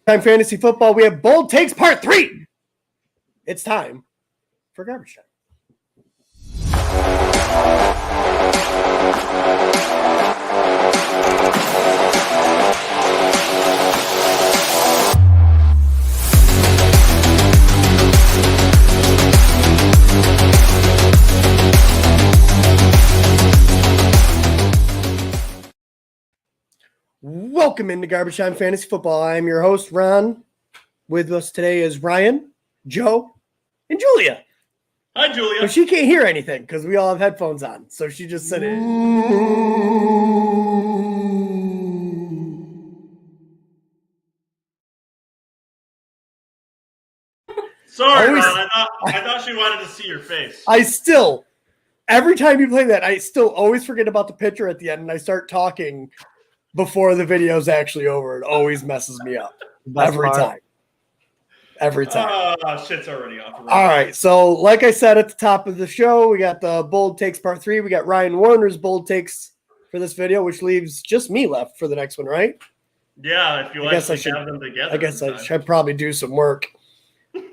Time Fantasy Football. We have Bold Takes Part 3. It's time for Garbage Time. Welcome into Garbage Time Fantasy Football. I am your host, Ron. With us today is Ryan, Joe, and Julia. Hi, Julia. But she can't hear anything because we all have headphones on. So she just said it. Sorry, Ron. I thought she wanted to see your face. Every time you play that, I still always forget about the picture at the end, and I start talking before the video's actually over. It always messes me up. Every time. Shit's already off. All right. So, like I said at the top of the show, we got the Bold Takes Part 3. We got Ryan Warner's Bold Takes for this video, which leaves just me left for the next one, right? Yeah, if you have them together. I guess I should probably do some work.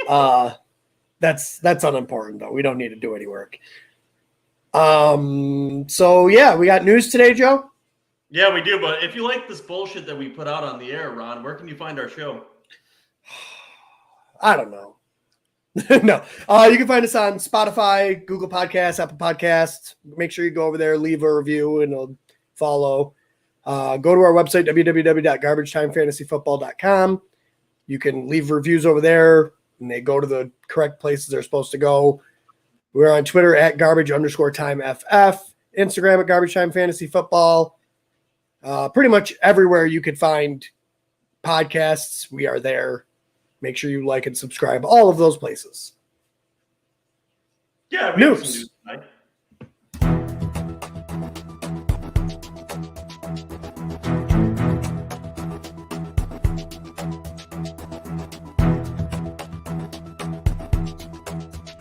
That's unimportant, though. We don't need to do any work. So, yeah, we got news today, Joe? Yeah, we do. But if you like this bullshit that we put out on the air, Ron, where can you find our show? I don't know. No. You can find us on Spotify, Google Podcasts, Apple Podcasts. Make sure you go over there, leave a review, and follow. Go to our website, www.garbagetimefantasyfootball.com. You can leave reviews over there, and they go to the correct places they're supposed to go. We're on Twitter at garbage_timeff, Instagram at garbagetimefantasyfootball. Pretty much everywhere you could find podcasts, we are there. Make sure you like and subscribe. All of those places. Yeah, we have some news tonight.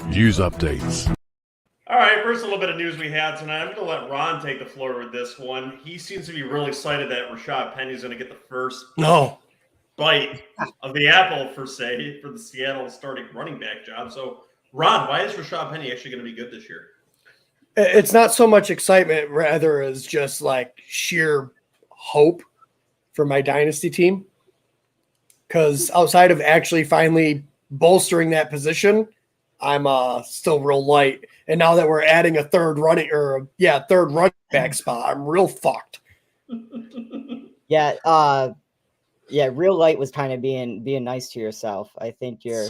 News updates. All right, first a little bit of news we had tonight. I'm going to let Ron take the floor with this one. He seems to be really excited that Rashad Penny's going to get the first bite of the apple, for the Seattle starting running back job. So, Ron, why is Rashad Penny actually going to be good this year? It's not so much excitement, rather as just like sheer hope for my dynasty team. Because outside of actually finally bolstering that position, I'm still real light. And now that we're adding a third running back spot, I'm real fucked. Yeah, real light was kind of being nice to yourself. I think your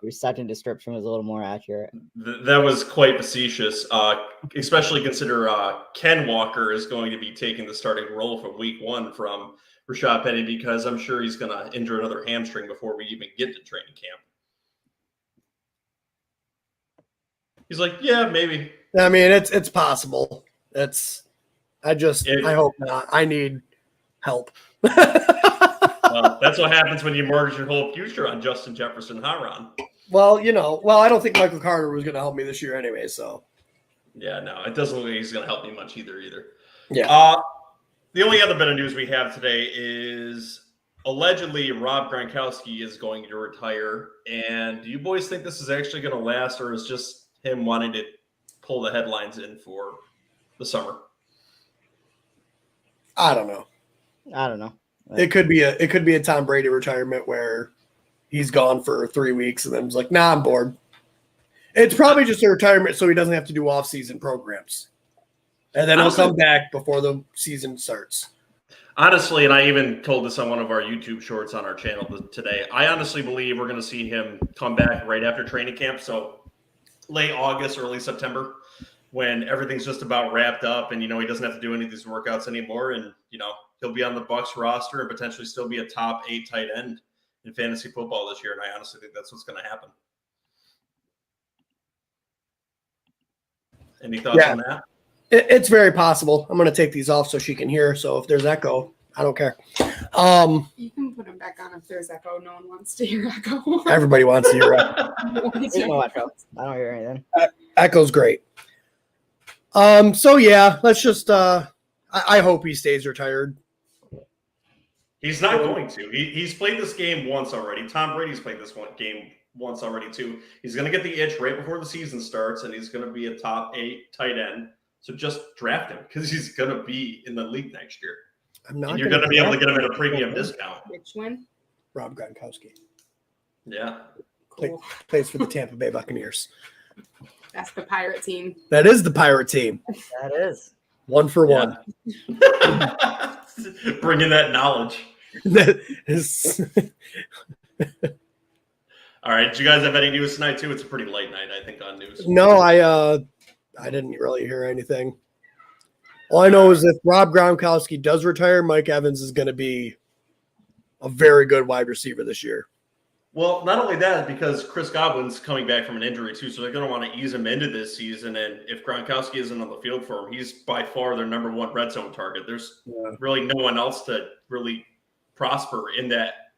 second description was a little more accurate. That was quite facetious, especially consider Ken Walker is going to be taking the starting role from week 1 from Rashad Penny, because I'm sure he's going to injure another hamstring before we even get to training camp. He's like, yeah, maybe. I mean, it's possible. I hope not. I need help. Well, that's what happens when you mortgage your whole future on Justin Jefferson, huh, Ron? Well, I don't think Michael Carter was going to help me this year anyway, so. Yeah, no, it doesn't look like he's going to help me much either. Yeah. The only other bit of news we have today is allegedly Rob Gronkowski is going to retire. And do you boys think this is actually going to last, or is just him wanting to pull the headlines in for the summer? I don't know. It could be a Tom Brady retirement where he's gone for 3 weeks and then he's like, nah, I'm bored. It's probably just a retirement so he doesn't have to do off-season programs. And then he'll come back before the season starts. Honestly, and I even told this on one of our YouTube shorts on our channel today, I honestly believe we're going to see him come back right after training camp. So late August, early September, when everything's just about wrapped up and, he doesn't have to do any of these workouts anymore. And, he'll be on the Bucs roster and potentially still be a top 8 tight end in fantasy football this year. And I honestly think that's what's going to happen. Any thoughts on that? It's very possible. I'm going to take these off so she can hear. So if there's echo, I don't care. You can put them back on if there's echo. No one wants to hear echo. Everybody wants to hear echo. There's no echo. I don't hear anything. Echo's great. So yeah, let's just I hope he stays retired. He's not going to. He's played this game once already. Tom Brady's played this game once already too. He's going to get the itch right before the season starts, and he's going to be a top 8 tight end. So just draft him because he's going to be in the league next year. And you're going to be able to get him at a premium discount. Which one? Rob Gronkowski. Yeah. Cool. Plays for the Tampa Bay Buccaneers. That's the Pirate team. That is the Pirate team. That is. 1 for 1. Bringing that knowledge. That is. All right. Did you guys have any news tonight too? It's a pretty late night, I think, on news. No, I didn't really hear anything. All I know is if Rob Gronkowski does retire, Mike Evans is going to be a very good wide receiver this year. Well, not only that, because Chris Godwin's coming back from an injury too, so they're going to want to ease him into this season. And if Gronkowski isn't on the field for him, he's by far their number 1 red zone target. There's really no one else to really prosper in that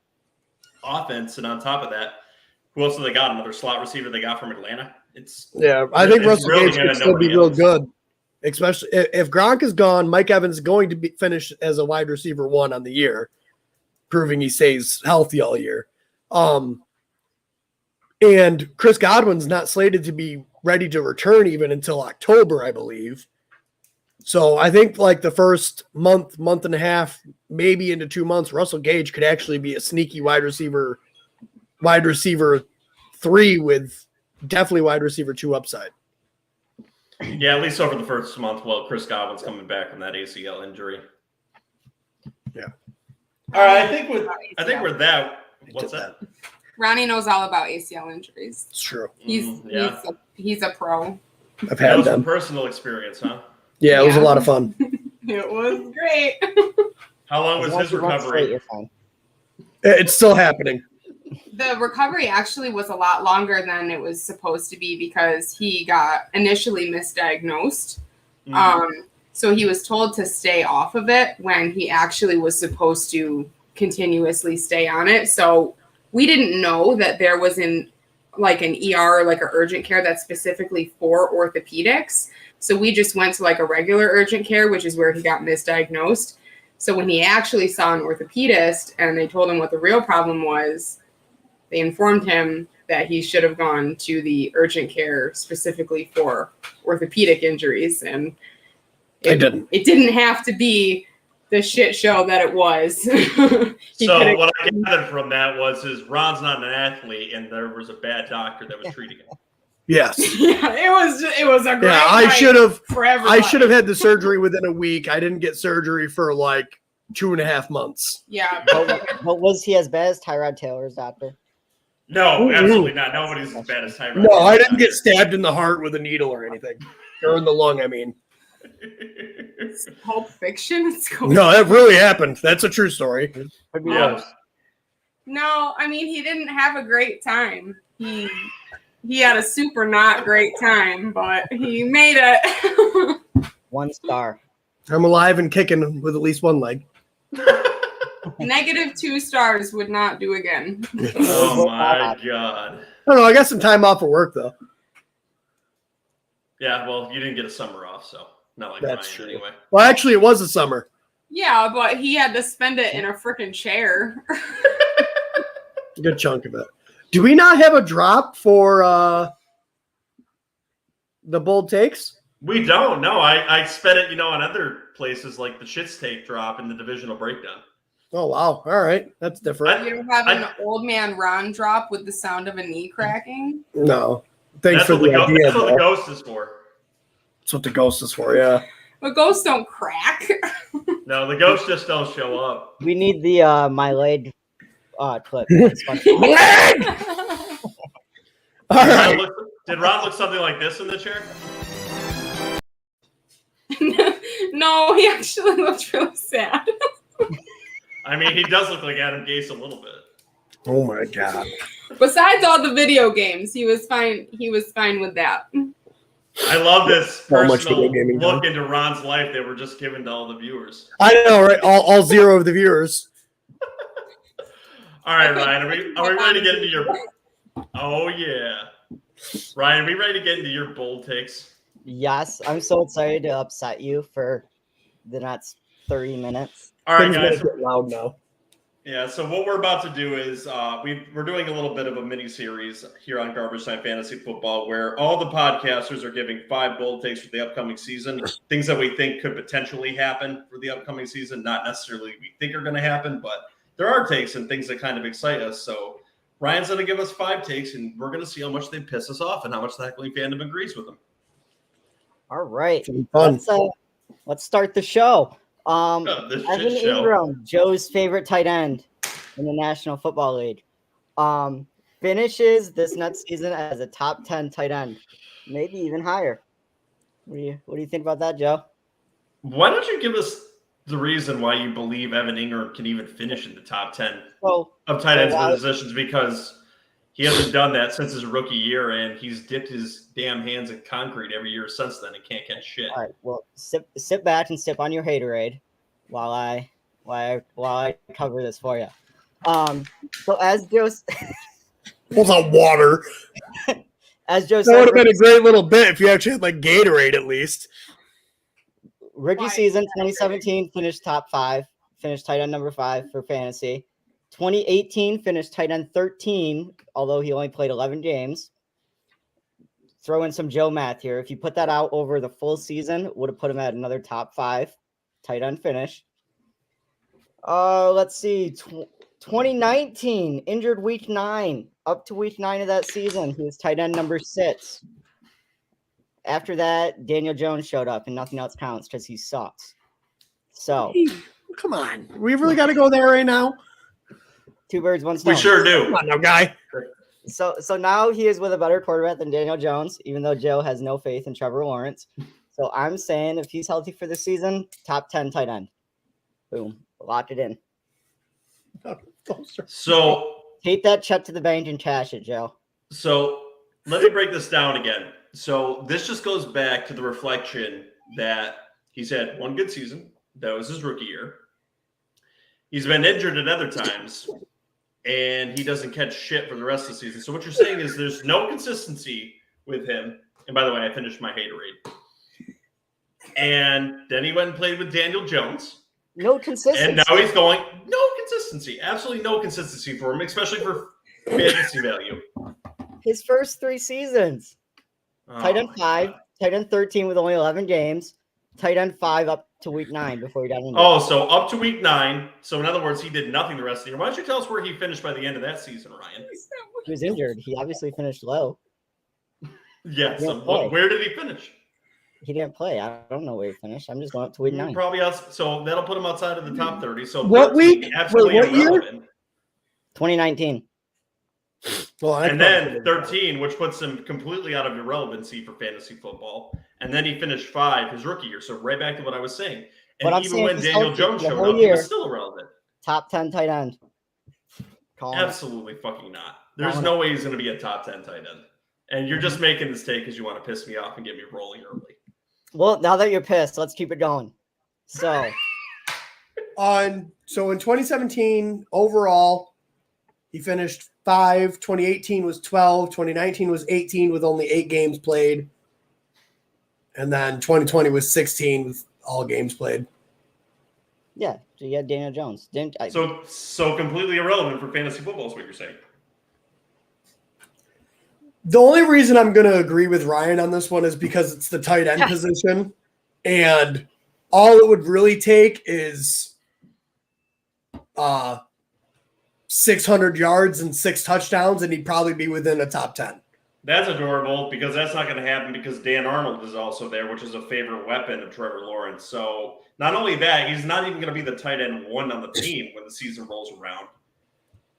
offense. And on top of that, who else have they got? Another slot receiver they got from Atlanta. I think Russell really Gage could still be real good, especially if Gronk is gone. Mike Evans is going to finish as a wide receiver 1 on the year, proving he stays healthy all year. And Chris Godwin's not slated to be ready to return even until October, I believe. So I think like the first month and a half, maybe into 2 months, Russell Gage could actually be a sneaky wide receiver 3 with definitely wide receiver 2 upside. Yeah, at least over the first month while Chris Godwin's coming back from that ACL injury. Yeah. All right, I think we're that. What's that? Ronnie knows all about ACL injuries. It's true. He's a pro. I've had them. Personal experience, huh? Yeah, it was a lot of fun. It was great. How long was his recovery? It's still happening. The recovery actually was a lot longer than it was supposed to be because he got initially misdiagnosed. So he was told to stay off of it when he actually was supposed to continuously stay on it. So we didn't know that there was an ER, like an urgent care that's specifically for orthopedics. So we just went to like a regular urgent care, which is where he got misdiagnosed. So when he actually saw an orthopedist and they told him what the real problem was, they informed him that he should have gone to the urgent care specifically for orthopedic injuries. And it didn't have to be the shit show that it was. So what I gathered from that was Ron's not an athlete and there was a bad doctor that was treating him. Yes. Yeah, it was a great I should have had the surgery within a week. I didn't get surgery for like 2.5 months. Yeah. But was he as bad as Tyrod Taylor's doctor? No, absolutely not. Nobody's as bad as Tyrod. No, I didn't get stabbed in the heart with a needle or anything. Or in the lung, I mean. It's Pulp Fiction. No, that really happened. That's a true story. Yeah. No, I mean, he didn't have a great time. He had a super not great time, but he made it. 1 star. I'm alive and kicking with at least 1 leg. -2 stars would not do again. Oh my God. I don't know. I got some time off of work though. Yeah, well, you didn't get a summer off, so not like That's mine true. anyway. Well, actually, it was the summer. Yeah, but he had to spend it in a freaking chair. A good chunk of it. Do we not have a drop for the bold takes? We don't. No, I spent it, on other places like the Shit's Take drop and the divisional breakdown. Oh, wow. All right. That's different. You have an old man Ron drop with the sound of a knee cracking? No. Thanks That's for the idea. That's what the ghost is for. That's what the ghost is for, yeah. But ghosts don't crack. No, the ghosts just don't show up. We need the my leg clip. All right. Did Ron look something like this in the chair? No, he actually looked really sad. I mean, he does look like Adam Gase a little bit. Oh my God. Besides all the video games, he was fine. He was fine with that. I love this So much personal video gaming look done. into Ron's life they were just given to all the viewers. I know, right? All 0 of the viewers. All right, Ryan, are we ready to get into your? Oh yeah, Ryan, are we ready to get into your bold takes? Yes, I'm so excited to upset you for the next 30 minutes. All right, Things guys. get loud now. Yeah, so what we're about to do is we're doing a little bit of a mini-series here on Garbage Time Fantasy Football where all the podcasters are giving 5 bold takes for the upcoming season, things that we think could potentially happen for the upcoming season, not necessarily we think are going to happen, but there are takes and things that kind of excite us. So Ryan's going to give us 5 takes, and we're going to see how much they piss us off and how much the heckling fandom agrees with them. All right. Fun. Let's start the show. This Evan shit show. Engram, Joe's favorite tight end in the National Football League, finishes this next season as a top 10 tight end, maybe even higher. What do you think about that, Joe? Why don't you give us the reason why you believe Evan Engram can even finish in the top 10 of tight ends positions? Because he hasn't done that since his rookie year, and he's dipped his damn hands in concrete every year since then and can't catch shit. All right, well, sit back and sip on your haterade while I cover this for you. So as Joe, Pulls out water. as Joe That said, would have been a great little bit if you actually had like Gatorade at least. rookie season 2017 finished top 5, finished tight end number 5 for fantasy. 2018 finished tight end 13, although he only played 11 games. Throw in some Joe math here. If you put that out over the full season, would have put him at another top 5 tight end finish. Let's see. 2019, injured week 9. Up to week 9 of that season, he was tight end number 6. After that, Daniel Jones showed up, and nothing else counts because he sucks. So, Come on. We really got to go there right now? 2 birds, 1 stone. We sure do. Come on now, guy. So now he is with a better quarterback than Daniel Jones, even though Joe has no faith in Trevor Lawrence. So I'm saying if he's healthy for the season, top 10 tight end. Boom. Lock it in. So Take that check to the bank and cash it, Joe. So let me break this down again. So this just goes back to the reflection that he's had one good season. That was his rookie year. He's been injured at other times, and he doesn't catch shit for the rest of the season. So what you're saying is there's no consistency with him. And by the way, I finished my haterade. And then he went and played with Daniel Jones. No consistency. And now he's going, no consistency. Absolutely no consistency for him, especially for fantasy value. His first 3 seasons. Tight end 5, tight end 13 with only 11 games, tight end 5 up to week 9 before he got injured. Oh, so up to week 9. So in other words, he did nothing the rest of the year. Why don't you tell us where he finished by the end of that season, Ryan? He was injured. He obviously finished low. Yeah. So where did he finish? He didn't play. I don't know where he finished. I'm just going up to week 9. Probably out. So that'll put him outside of the top 30. So what week? Absolutely what year? irrelevant. 2019. Well, And then 13, which puts him completely out of irrelevancy for fantasy football. And then he finished 5 his rookie year. So right back to what I was saying. And I'm even saying when he's Daniel healthy Jones the showed whole up, he year. was still irrelevant. Top 10 tight end. Call him. Absolutely fucking not. There's no way he's going to be a top 10 tight end. And you're just making this take because you want to piss me off and get me rolling early. Well, now that you're pissed, let's keep it going. So in 2017 overall, he finished 5. 2018 was 12. 2019 was 18 with only 8 games played. And then 2020 was 16 with all games played. yeah, so you had Daniel Jones. So completely irrelevant for fantasy football is what you're saying. The only reason I'm going to agree with Ryan on this one is because it's the tight end position. And all it would really take is 600 yards and 6 touchdowns, and he'd probably be within a top 10. That's adorable because that's not going to happen because Dan Arnold is also there, which is a favorite weapon of Trevor Lawrence. So not only that, he's not even going to be the tight end 1 on the team when the season rolls around.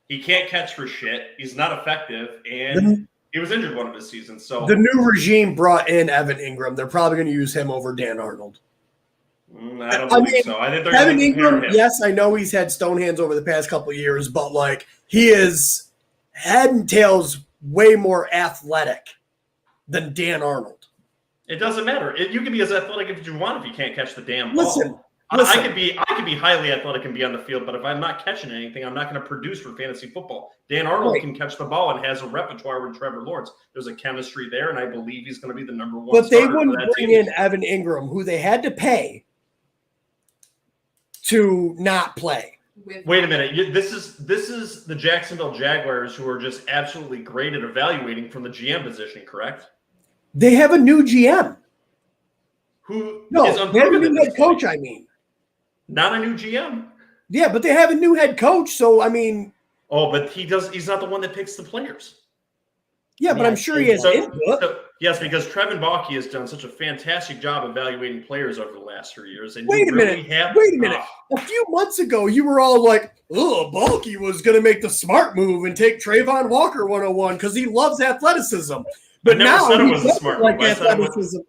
He can't catch for shit. He's not effective, and he was injured one of his seasons. So the new regime brought in Evan Engram. They're probably going to use him over Dan Arnold. I don't believe so. I think they're Evan going to compare Engram, him. yes, I know he's had stone hands over the past couple of years, but like he is head and tails way more athletic than Dan Arnold. It doesn't matter. You can be as athletic as you want if you can't catch the damn ball. Listen. I could be highly athletic and be on the field, but if I'm not catching anything, I'm not going to produce for fantasy football. Dan Arnold can catch the ball and has a repertoire with Trevor Lawrence. There's a chemistry there, and I believe he's going to be the number 1 But they starter wouldn't for that bring team. in Evan Engram, who they had to pay to not play. Wait a minute. This is the Jacksonville Jaguars, who are just absolutely great at evaluating from the GM position, correct? They have a new GM. Who No, is they have a unproven new at head this point. coach, I mean. Not a new GM. Yeah, but they have a new head coach, so I mean. Oh, but he's not the one that picks the players. Yeah, but I'm sure he has input. Yes, because Trevor Lawrence has done such a fantastic job evaluating players over the last 3 years. And Wait a minute. A few months ago, you were all like, oh, Balky was going to make the smart move and take Trayvon Walker 101 because he loves athleticism. But now said it he was the doesn't smart like move. athleticism.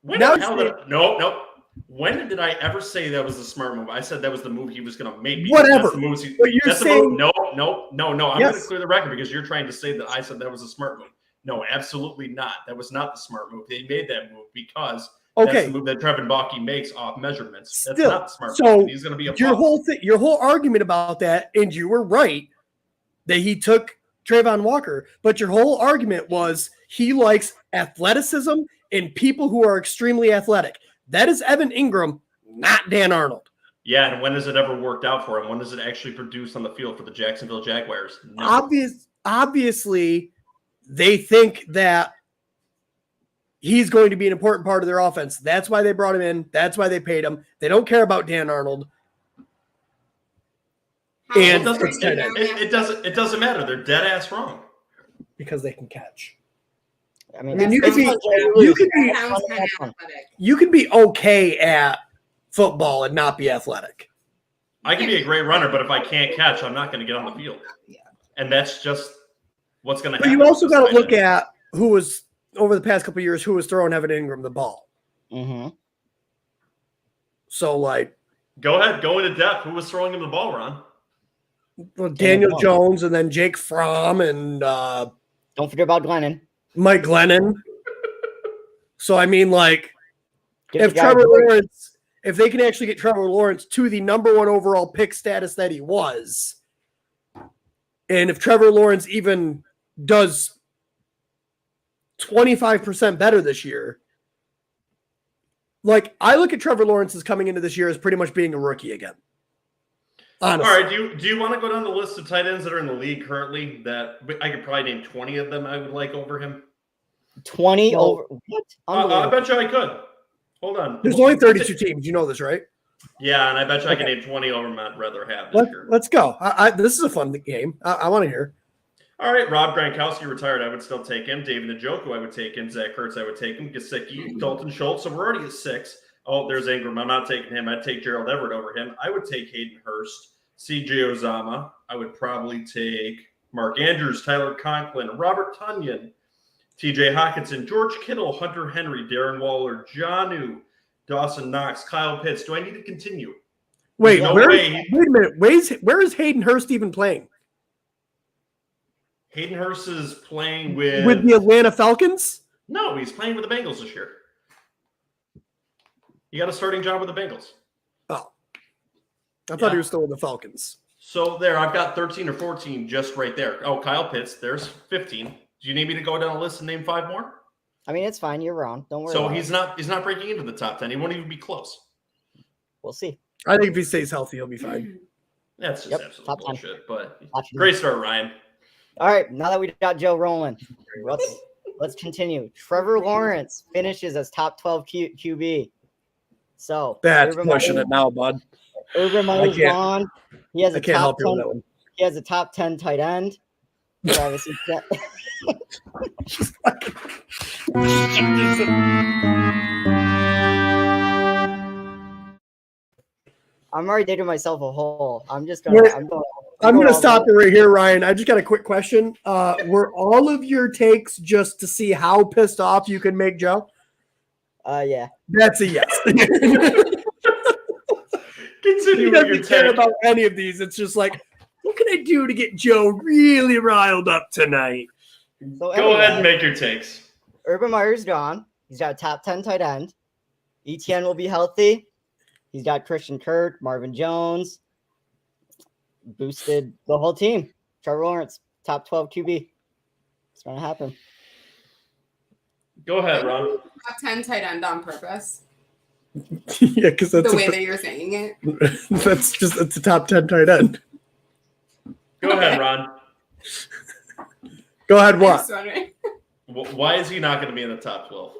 No. When did I ever say that was the smart move? I said that was the move he was going to make. Whatever. But you're saying no. I'm going to clear the record because you're trying to say that I said that was a smart move. No, absolutely not. That was not the smart move. They made that move because that's the move that Trevor Balky makes off measurements. That's not the smart move. He's going to be a your whole argument about that, and you were right that he took Trayvon Walker, but your whole argument was he likes athleticism and people who are extremely athletic. That is Evan Engram, not Dan Arnold. Yeah, and when has it ever worked out for him? When does it actually produce on the field for the Jacksonville Jaguars? No. Obviously, they think that he's going to be an important part of their offense. That's why they brought him in. That's why they paid him. They don't care about Dan Arnold. And it doesn't matter. They're dead ass wrong. Because they can catch. I mean you can be okay at football and not be athletic. I can be a great runner, but if I can't catch, I'm not going to get on the field. And that's just what's going to happen. But you also got to look at who was over the past couple of years who was throwing Evan Engram the ball. Mm-hmm. So, like, go ahead, go into depth. Who was throwing him the ball, Ron? Well, Daniel Jones and then Jake Fromm and don't forget about Glennon. Mike Glennon. So I mean, like, if they can actually get Trevor Lawrence to the number 1 overall pick status that he was, and if Trevor Lawrence even does 25% better this year, like, I look at Trevor Lawrence as coming into this year as pretty much being a rookie again. Honestly. All right, do you want to go down the list of tight ends that are in the league currently that I could probably name 20 of them I would like over him? 20 over what? I bet you I could. Hold on. There's only 32 teams. You know this, right? Yeah, and I bet you I can name 20 over them I'd rather have this year. Let's go. This is a fun game. I want to hear. All right, Rob Gronkowski retired. I would still take him. David Njoku, I would take him. Zach Ertz, I would take him. Gesicki, Dalton Schultz. So we're already at 6. Oh, there's Engram. I'm not taking him. I'd take Gerald Everett over him. I would take Hayden Hurst. C.J. Uzomah. I would probably take Mark Andrews, Tyler Conklin, Robert Tonyan, T.J. Hawkinson, George Kittle, Hunter Henry, Darren Waller, Jonnu, Dawson Knox, Kyle Pitts. Do I need to continue? Wait a minute. Where is Hayden Hurst even playing? Hayden Hurst is playing with the Atlanta Falcons? No, he's playing with the Bengals this year. He got a starting job with the Bengals. Oh. I thought he was still with the Falcons. So there, I've got 13 or 14 just right there. Oh, Kyle Pitts, there's 15. Do you need me to go down the list and name 5 more? I mean, it's fine. You're wrong. Don't worry. So he's not breaking into the top 10. He won't even be close. We'll see. I think if he stays healthy, he'll be fine. That's just absolute bullshit. But Option. Great start, Ryan. All right, now that we got Joe rolling, let's continue. Trevor Lawrence finishes as top 12 QB. So that's pushing it now, bud. Urban Meyer's gone. He has a top 10. One. He has a top 10 tight end. Travis I'm already digging myself a hole. I'm gonna stop it right here, Ryan. I just got a quick question. Were all of your takes just to see how pissed off you can make Joe? Yeah. That's a yes. He doesn't care about any of these. It's just like, what can I do to get Joe really riled up tonight? So go ahead and make your takes. Urban Meyer's gone. He's got a top 10 tight end. ETN will be healthy. He's got Christian Kirk, Marvin Jones. Boosted the whole team. Trevor Lawrence, top 12 QB. It's going to happen. Go ahead, Ron. Top 10 tight end on purpose. Yeah, because that's the way that you're saying it. it's a top 10 tight end. Go ahead, Ron. Go ahead, I'm what? just wondering. Why is he not going to be in the top 12?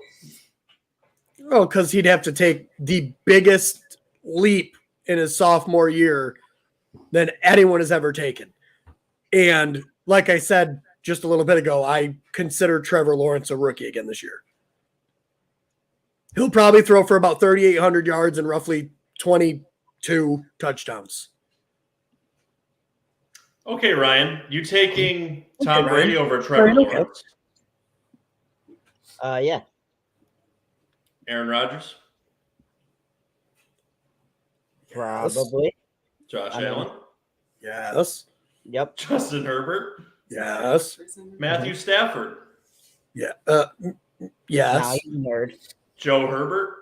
Oh, because he'd have to take the biggest leap in his sophomore year than anyone has ever taken. And like I said just a little bit ago, I consider Trevor Lawrence a rookie again this year. He'll probably throw for about 3,800 yards and roughly 22 touchdowns. Okay, Ryan, you taking Tom Ryan. Brady over Trevor Ryan, okay. Lawrence? Yeah. Aaron Rodgers? Probably. Josh I mean- Allen? Yes. Yep. Justin Herbert? Yes. Matthew Stafford? Yeah. Nah, Yes. he's a nerd. Joe Herbert?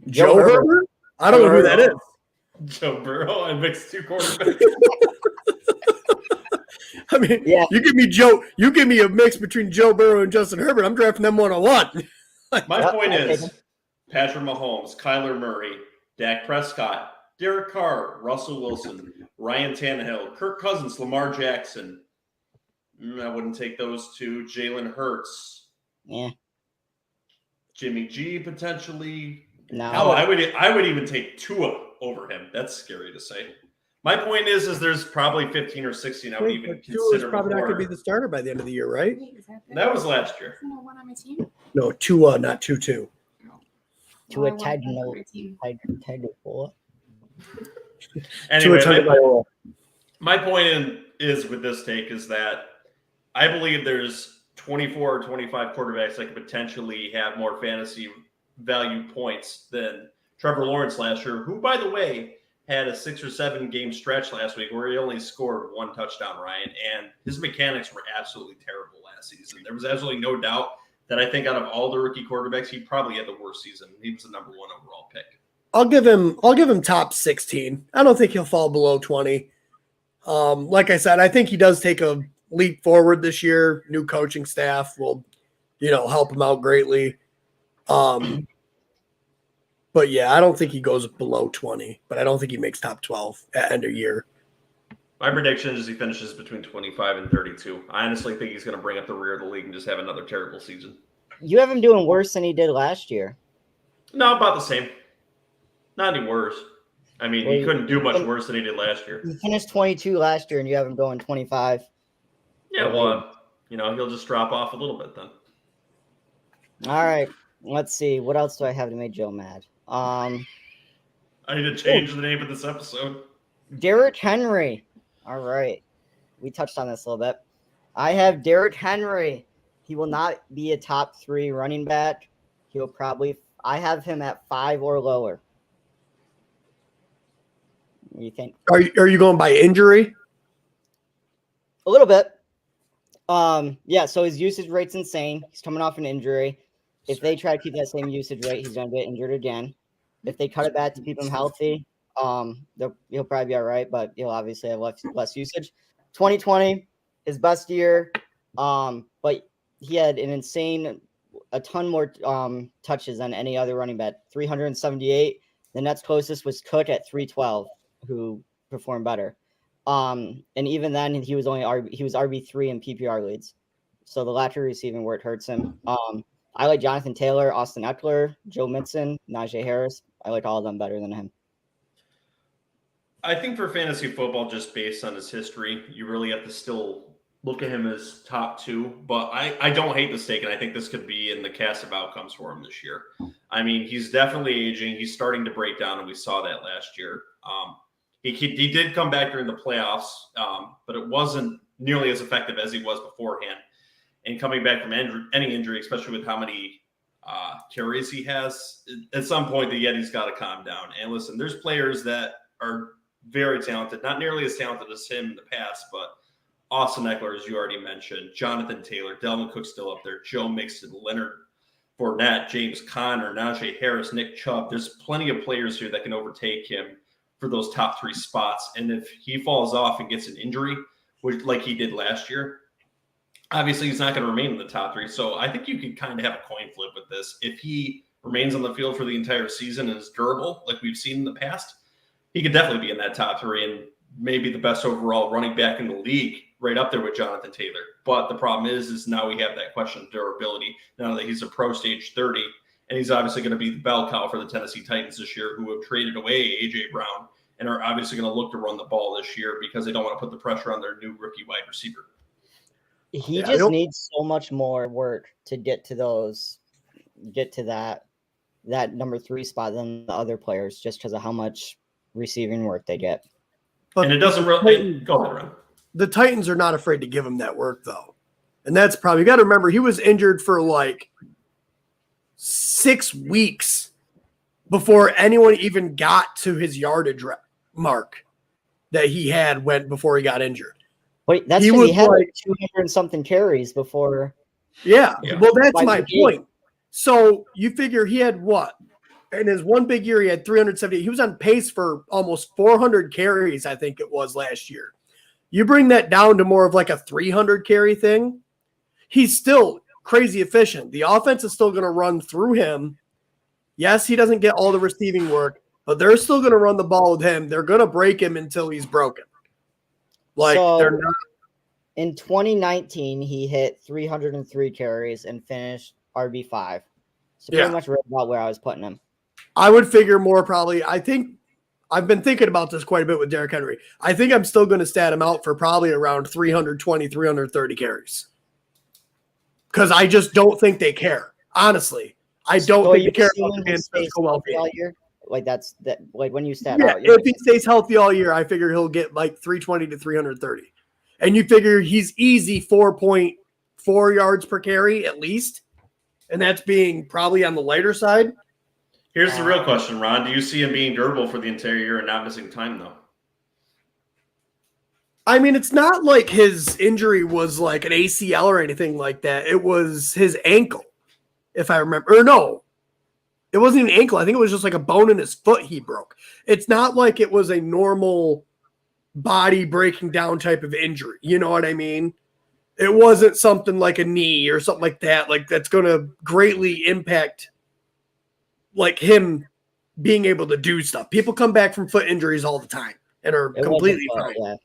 Joe Herbert? I don't know who that is. Joe Burrow? I mixed two quarterbacks. I mean, Yeah. you give me a mix between Joe Burrow and Justin Herbert. I'm drafting them 101. My Yep, point I'll is take him. Patrick Mahomes, Kyler Murray, Dak Prescott, Derek Carr, Russell Wilson, Ryan Tannehill, Kirk Cousins, Lamar Jackson. I wouldn't take those two. Jalen Hurts, Yeah. Jimmy G potentially. No. Hell, I would even take Tua over him. That's scary to say. My point is there's probably 15 or 16 I would even Tua's consider probably not going to be before. the starter by the end of the year, right? Wait, is that That was last year. Isn't there one on my team? No, Tua, not 2-2. To a Oh, I want Ted that on no my team. Ted Bola. Anyway, Tua my point is with this take is that I believe there's 24 or 25 quarterbacks that could potentially have more fantasy value points than Trevor Lawrence last year, who, by the way, had a 6 or 7 game stretch last week where he only scored 1 touchdown, Ryan, and his mechanics were absolutely terrible last season. There was absolutely no doubt that I think out of all the rookie quarterbacks, he probably had the worst season. He was the number 1 overall pick. I'll give him top 16. I don't think he'll fall below 20. Like I said, I think he does take a leap forward this year. New coaching staff will, help him out greatly. But yeah, I don't think he goes below 20, but I don't think he makes top 12 at end of year. My prediction is he finishes between 25 and 32. I honestly think he's going to bring up the rear of the league and just have another terrible season. You have him doing worse than he did last year. No, about the same. Not any worse. I mean, Well, he couldn't do much worse than he did last year. He finished 22 last year, and you have him going 25. Yeah, well, he'll just drop off a little bit then. All right. Let's see. What else do I have to make Joe mad? I need to change the name of this episode. Derrick Henry. All right. We touched on this a little bit. I have Derrick Henry. He will not be a top 3 running back. I have him at 5 or lower. What do you think? Are you going by injury? A little bit. Yeah, so his usage rate's insane. He's coming off an injury. If they try to keep that same usage rate, he's going to get injured again. If they cut it back to keep him healthy, he'll probably be all right, but he'll obviously have less usage. 2020, his best year, but he had a ton more touches than any other running back, 378. The next closest was Cook at 312, who performed better. And even then, he was RB3 in PPR leads. So the latter receiving where it hurts him. I like Jonathan Taylor, Austin Eckler, Joe Mixon, Najee Harris. I like all of them better than him. I think for fantasy football, just based on his history, you really have to still look at him as top 2. But I don't hate this take, and I think this could be in the cast of outcomes for him this year. I mean, he's definitely aging. He's starting to break down, and we saw that last year. He did come back during the playoffs, but it wasn't nearly as effective as he was beforehand. And coming back from any injury, especially with how many carries he has, at some point the Yeti's got to calm down. And listen, there's players that are very talented, not nearly as talented as him in the past, but Austin Eckler, as you already mentioned, Jonathan Taylor, Delvin Cook still up there, Joe Mixon, Leonard Fournette, James Conner, Najee Harris, Nick Chubb. There's plenty of players here that can overtake him for those top 3 spots. And if he falls off and gets an injury, which like he did last year, obviously he's not going to remain in the top 3. So I think you could kind of have a coin flip with this. If he remains on the field for the entire season and is durable like we've seen in the past, he could definitely be in that top 3 and maybe the best overall running back in the league, right up there with Jonathan Taylor. But the problem is now we have that question of durability now that he's approached age 30, and he's obviously going to be the bell cow for the Tennessee Titans this year, who have traded away A.J. Brown and are obviously going to look to run the ball this year because they don't want to put the pressure on their new rookie wide receiver. He just needs so much more work to get to that number 3 spot than the other players, just because of how much receiving work they get. But and it doesn't really go ahead, Ron. The Titans are not afraid to give him that work, though. And that's probably, you got to remember, he was injured for like 6 weeks before anyone even got to his yardage mark that he had before he got injured. Wait, that's because he had like 200 and something carries before. Yeah. Well, that's my point. So you figure he had what? In his one big year, he had 370. He was on pace for almost 400 carries, I think it was last year. You bring that down to more of like a 300 carry thing, he's still crazy efficient. The offense is still going to run through him. Yes, he doesn't get all the receiving work, but they're still going to run the ball with him. They're going to break him until he's broken. They're not. In 2019, he hit 303 carries and finished RB5. So pretty much right about where I was putting him. I would figure more probably. I think I've been thinking about this quite a bit with Derrick Henry. I think I'm still going to stat him out for probably around 320, 330 carries. Because I just don't think they care. Honestly, I don't think they care about the man's physical well-being. Like that's that. Like when you stat out. If he stays healthy all year, I figure he'll get like 320 to 330. And you figure he's easy 4.4 yards per carry at least. And that's being probably on the lighter side. Here's the real question, Ron. Do you see him being durable for the entire year and not missing time, though? I mean, it's not like his injury was like an ACL or anything like that. It was his ankle, if I remember. Or no, it wasn't an ankle. I think it was just like a bone in his foot he broke. It's not like it was a normal body breaking down type of injury. You know what I mean? It wasn't something like a knee or something like that. Like that's going to greatly impact like him being able to do stuff. People come back from foot injuries all the time and are completely fine.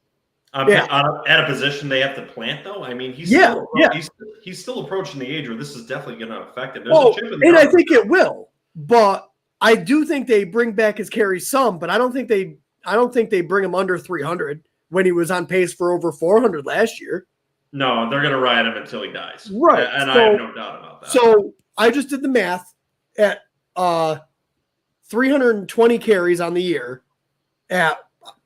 At a position they have to plant, though. I mean, he's still approaching the age where this is definitely going to affect him. There's a chip in the and I think it will, but I do think they bring back his carries some. But I don't think they bring him under 300 when he was on pace for over 400 last year. No, they're going to ride him until he dies, right? And I have no doubt about that. So I just did the math at 320 carries on the year and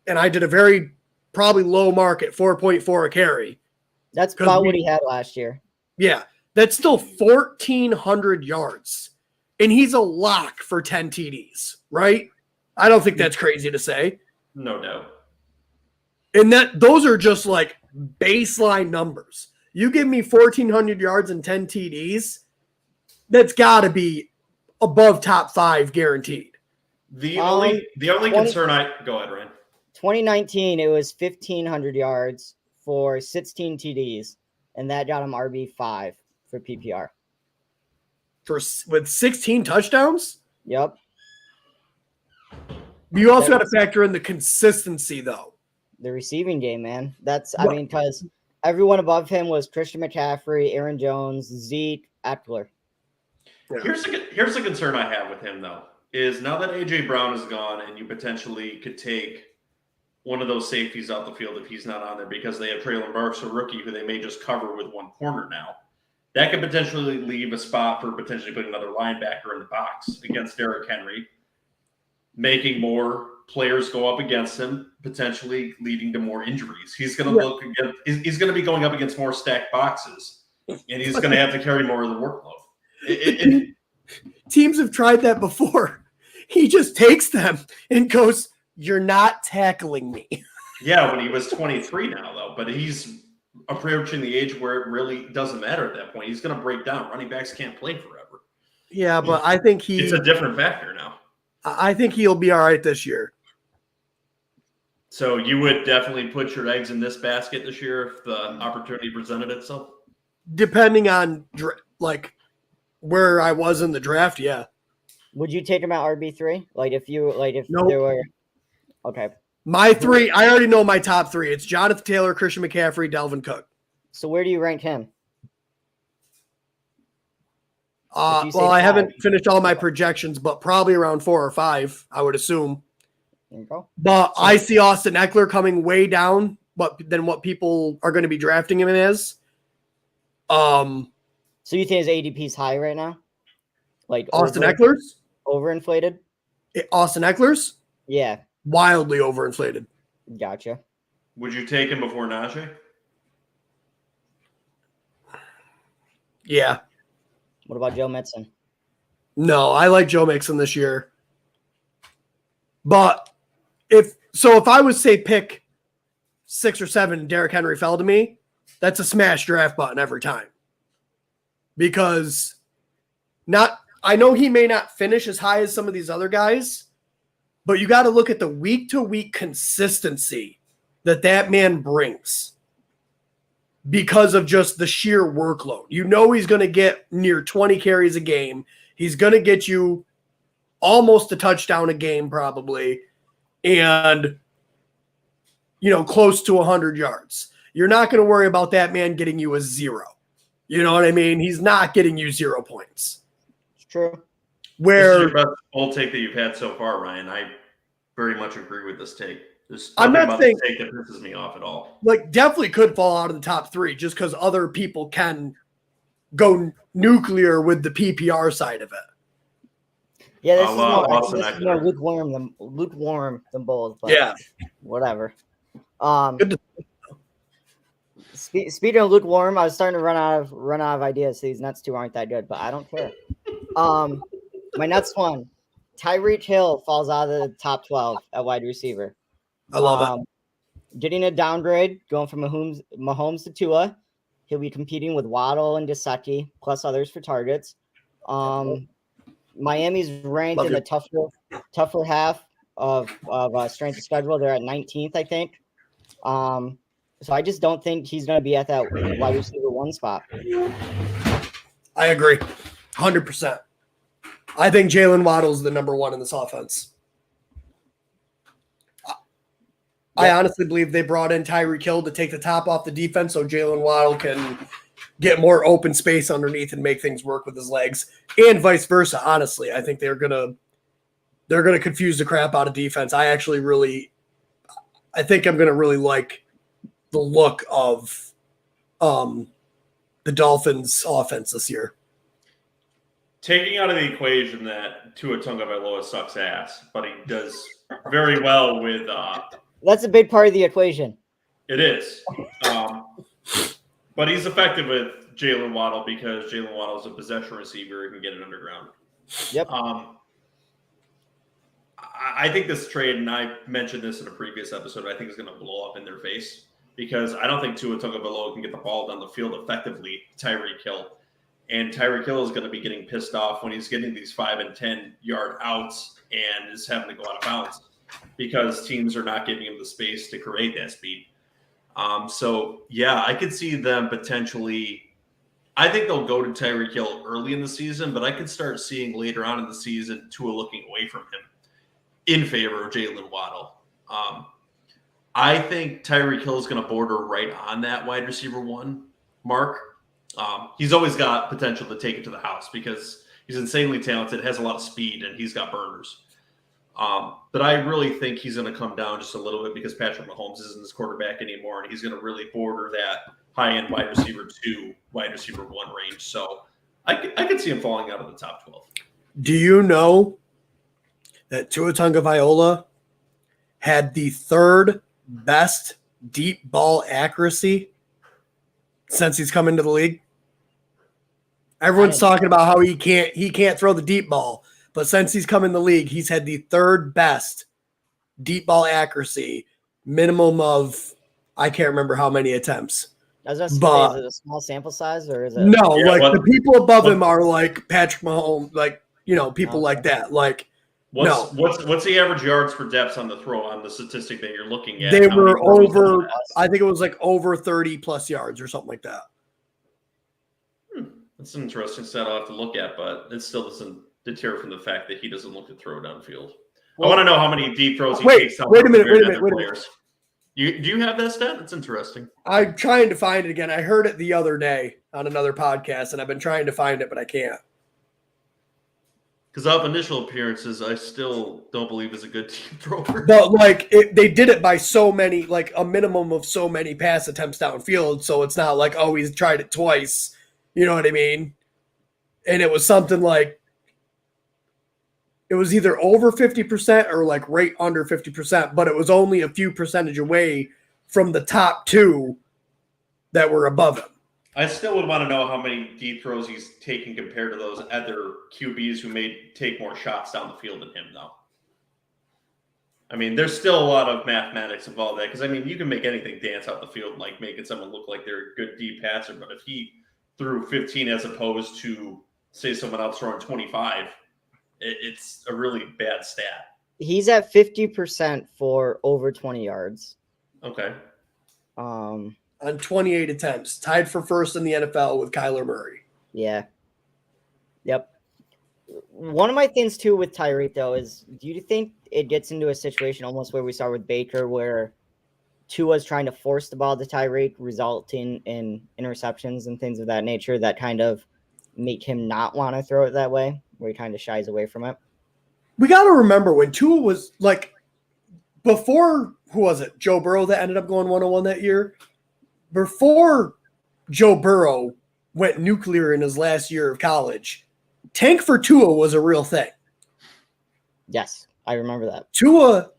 I did a very probably low mark at 4.4 a carry. That's about what he had last year. Yeah. That's still 1,400 yards. And he's a lock for 10 TDs, right? I don't think that's crazy to say. No doubt. And those are just like baseline numbers. You give me 1,400 yards and 10 TDs, that's got to be above top 5 guaranteed. The only concern go ahead, Ryan. 2019, it was 1,500 yards for 16 TDs, and that got him RB5 for PPR. With 16 touchdowns? Yep. You also got to factor in the consistency, though. The receiving game, man. Because everyone above him was Christian McCaffrey, Aaron Jones, Zeke, Eckler. Yeah. Here's the concern I have with him, though, is now that A.J. Brown is gone and you potentially could take one of those safeties out the field if he's not on there because they have Treylon Burks, a rookie who they may just cover with one corner now. That could potentially leave a spot for potentially putting another linebacker in the box against Derrick Henry, making more players go up against him, potentially leading to more injuries. He's going to he's going to be going up against more stacked boxes, and he's going to have to carry more of the workload. Teams have tried that before. He just takes them and goes, "You're not tackling me." Yeah, when he was 23 now, though, but he's approaching the age where it really doesn't matter at that point. He's going to break down. Running backs can't play forever. Yeah, but I think it's a different factor now. I think he'll be all right this year. So you would definitely put your eggs in this basket this year if the opportunity presented itself? Depending on like where I was in the draft, yeah. Would you take him at RB3? If Nope. there were okay. My three, I already know my top three. It's Jonathan Taylor, Christian McCaffrey, Dalvin Cook. So where do you rank him? I haven't finished all my projections, but probably around 4 or 5, I would assume. There you go. But I see Austin Eckler coming way down than what people are going to be drafting him as. So you think his ADP is high right now? Like Austin Eckler's? Overinflated? Austin Eckler's? Yeah. Wildly overinflated. Gotcha. Would you take him before Najee? Yeah. What about Joe Mixon? No, I like Joe Mixon this year. But if I would say pick 6 or 7, Derrick Henry fell to me, that's a smash draft button every time. Because I know he may not finish as high as some of these other guys, but you got to look at the week-to-week consistency that man brings because of just the sheer workload. You know he's going to get near 20 carries a game. He's going to get you almost a touchdown a game probably, and close to 100 yards. You're not going to worry about that man getting you a 0. You know what I mean? He's not getting you 0 points. It's true. This is your best bold take that you've had so far, Ryan. I very much agree with this take. There's nothing about this take that pisses me off at all. Like, definitely could fall out of the top 3 just because other people can go nuclear with the PPR side of it. Yeah, this is more lukewarm than bold. But yeah, whatever. Speaking of lukewarm, I was starting to run out of ideas. So these Nets 2 aren't that good, but I don't care. My next one, Tyreek Hill falls out of the top 12 at wide receiver. I love it. Getting a downgrade, going from Mahomes to Tua. He'll be competing with Waddle and Gesicki, plus others for targets. Miami's ranked in the tougher half of strength of schedule. They're at 19th, I think. So I just don't think he's going to be at that wide receiver 1 spot. I agree, 100%. I think Jalen Waddle's the number 1 in this offense. I honestly believe they brought in Tyreek Hill to take the top off the defense so Jalen Waddle can get more open space underneath and make things work with his legs, and vice versa. Honestly, I think they're gonna confuse the crap out of defense. I think I'm gonna really like the look of the Dolphins' offense this year. Taking out of the equation that Tua Tagovailoa sucks ass, but he does very well with. That's a big part of the equation. It is. But he's effective with Jalen Waddle because Jalen Waddle is a possession receiver and can get it underground. Yep. I think this trade, and I mentioned this in a previous episode, I think is going to blow up in their face because I don't think Tua Tagovailoa can get the ball down the field effectively. Tyreek Hill. And Tyreek Hill is going to be getting pissed off when he's getting these 5 and 10 yard outs and is having to go out of bounds because teams are not giving him the space to create that speed. So, yeah, I could see them potentially – I think they'll go to Tyreek Hill early in the season, but I could start seeing later on in the season Tua looking away from him in favor of Jalen Waddle. I think Tyreek Hill is going to border right on that wide receiver 1 mark. He's always got potential to take it to the house because he's insanely talented, has a lot of speed, and he's got burners. But I really think he's going to come down just a little bit because Patrick Mahomes isn't his quarterback anymore, and he's going to really border that high-end wide receiver 2, wide receiver 1 range. So I could see him falling out of the top 12. Do you know that Tua Tagovailoa had the 3rd best deep ball accuracy since he's come into the league? Everyone's talking about how he can't throw the deep ball, but since he's come in the league, he's had the 3rd best deep ball accuracy, minimum of I can't remember how many attempts. I was going to say, is it a small sample size or is it? No, the people above him are like Patrick Mahomes, people like that. Like, what's the average yards per depth on the throw on the statistic that you're looking at? They were over, I think it was like over 30 plus yards or something like that. That's an interesting stat I'll have to look at, but it still deter from the fact that he doesn't look to throw downfield. Well, I want to know how many deep throws he Wait, takes down. wait a minute, compared wait a to minute, other wait a players. Do you have that stat? That's interesting. I'm trying to find it again. I heard it the other day on another podcast, and I've been trying to find it, but I can't. Because off initial appearances, I still don't believe is a good team thrower. But they did it by so many, like a minimum of so many pass attempts downfield. So it's not like, oh, he's tried it twice. You know what I mean? And it was something like, it was either over 50% or like right under 50%, but it was only a few percentage away from the top two that were above him. I still would want to know how many deep throws he's taken compared to those other QBs who may take more shots down the field than him, though. I mean, there's still a lot of mathematics involved there because, I mean, you can make anything dance out the field, like making someone look like they're a good deep passer, but if he threw 15 as opposed to, say, someone else throwing 25, it's a really bad stat. He's at 50% for over 20 yards. Okay. On 28 attempts, tied for first in the NFL with Kyler Murray. Yeah. Yep. One of my things too with Tyreek though is, do you think it gets into a situation almost where we saw with Baker, where Tua's trying to force the ball to Tyreek, resulting in interceptions and things of that nature that kind of make him not want to throw it that way, where he kind of shies away from it? We got to remember when Tua was like, before, who was it? Joe Burrow that ended up going 101 that year. Before Joe Burrow went nuclear in his last year of college, tank for Tua was a real thing. Yes, I remember that. Tua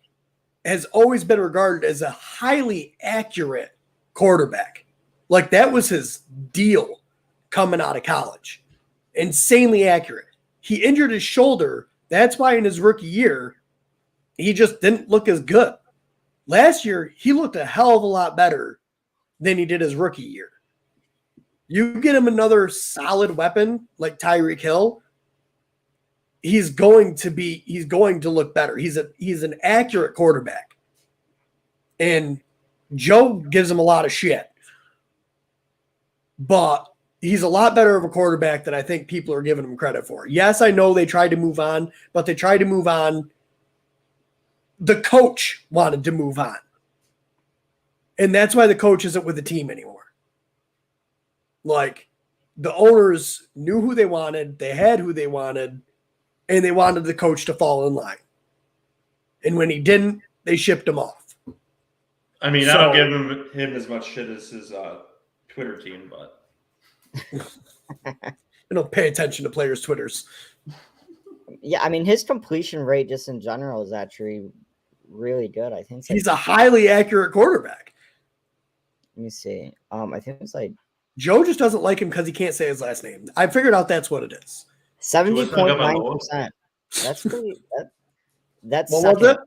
has always been regarded as a highly accurate quarterback. Like that was his deal coming out of college. Insanely accurate. He injured his shoulder. That's why in his rookie year, he just didn't look as good. Last year, he looked a hell of a lot better than he did his rookie year. You get him another solid weapon like Tyreek Hill, he's going to look better. He's an accurate quarterback. And Joe gives him a lot of shit. But he's a lot better of a quarterback than I think people are giving him credit for. Yes, I know they tried to move on, but they tried to move on. The coach wanted to move on. And that's why the coach isn't with the team anymore. Like, the owners knew who they wanted, they had who they wanted, and they wanted the coach to fall in line. And when he didn't, they shipped him off. I mean, I don't give him as much shit as his Twitter team, but I don't pay attention to players' Twitters. Yeah, I mean, his completion rate just in general is actually really good. I think it's he's a highly accurate quarterback. Let me see. I think it's like Joe just doesn't like him because he can't say his last name. I figured out that's what it is. 70.9%. That's pretty. That's what was it?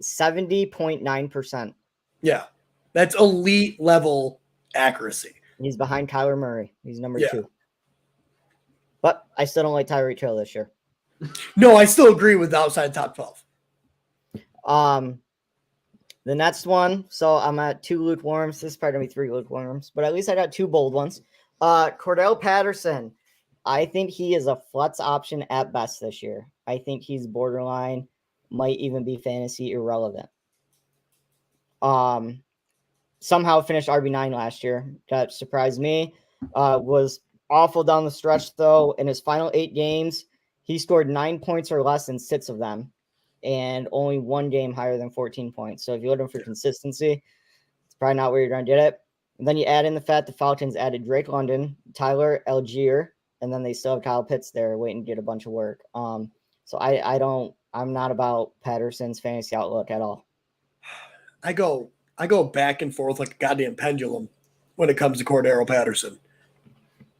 70.9%. Yeah, that's elite level accuracy. He's behind Kyler Murray. He's number 2. But I still don't like Tyreek Hill this year. No, I still agree with the outside top 12. The next one, so I'm at 2 lukewarms. This is probably going to be 3 lukewarms, but at least I got 2 bold ones. Cordarrelle Patterson. I think he is a flex option at best this year. I think he's borderline, might even be fantasy irrelevant. Somehow finished RB9 last year. That surprised me. Was awful down the stretch, though. In his final 8 games, he scored 9 points or less in 6 of them, and only 1 game higher than 14 points. So if you're looking for consistency, it's probably not where you're going to get it. And then you add in the fact the Falcons added Drake London, Tyler Algier, and then they still have Kyle Pitts there waiting to get a bunch of work. So I'm not about Patterson's fantasy outlook at all. I go back and forth like a goddamn pendulum when it comes to Cordarrelle Patterson.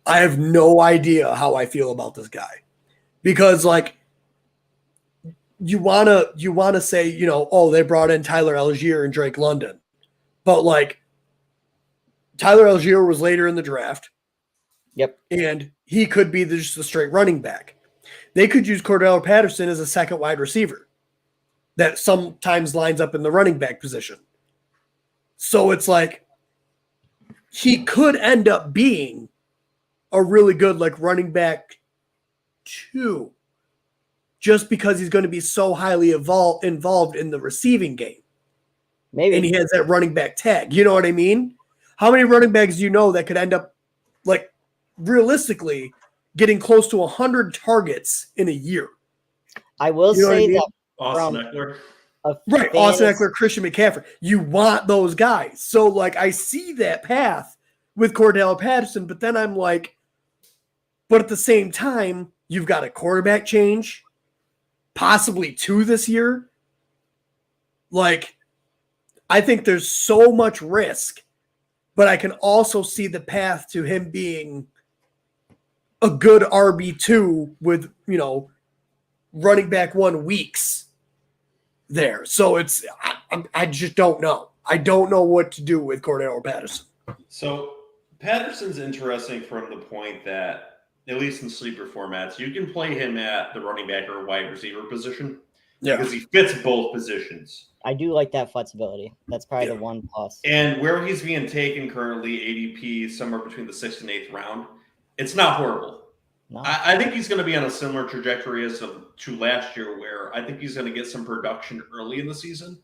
I have no idea how I feel about this guy. Because like you wanna say, they brought in Tyler Algier and Drake London. But like Tyler Algier was later in the draft. Yep. And he could be just a straight running back. They could use Cordarrelle Patterson as a second wide receiver that sometimes lines up in the running back position. So it's like he could end up being a really good like running back 2. just because he's going to be so highly involved in the receiving game. Maybe. And he has that running back tag. You know what I mean? How many running backs do you know that could end up, like, realistically getting close to 100 targets in a year? I will say that Austin Eckler. Right, Austin Eckler, Christian McCaffrey. You want those guys. So, like, I see that path with Cordarrelle Patterson, but then I'm like, but at the same time, you've got a quarterback change, possibly 2 this year. Like, I think there's so much risk, but I can also see the path to him being a good RB2 with, running back 1 weeks there. So I just don't know. I don't know what to do with Cordarrelle Patterson. So Patterson's interesting from the point that, at least in sleeper formats, you can play him at the running back or wide receiver position because he fits both positions. I do like that flexibility. That's probably the one plus. And where he's being taken currently, ADP, somewhere between the 6th and 8th round, it's not horrible. No. I think he's going to be on a similar trajectory as to last year, where I think he's going to get some production early in the season,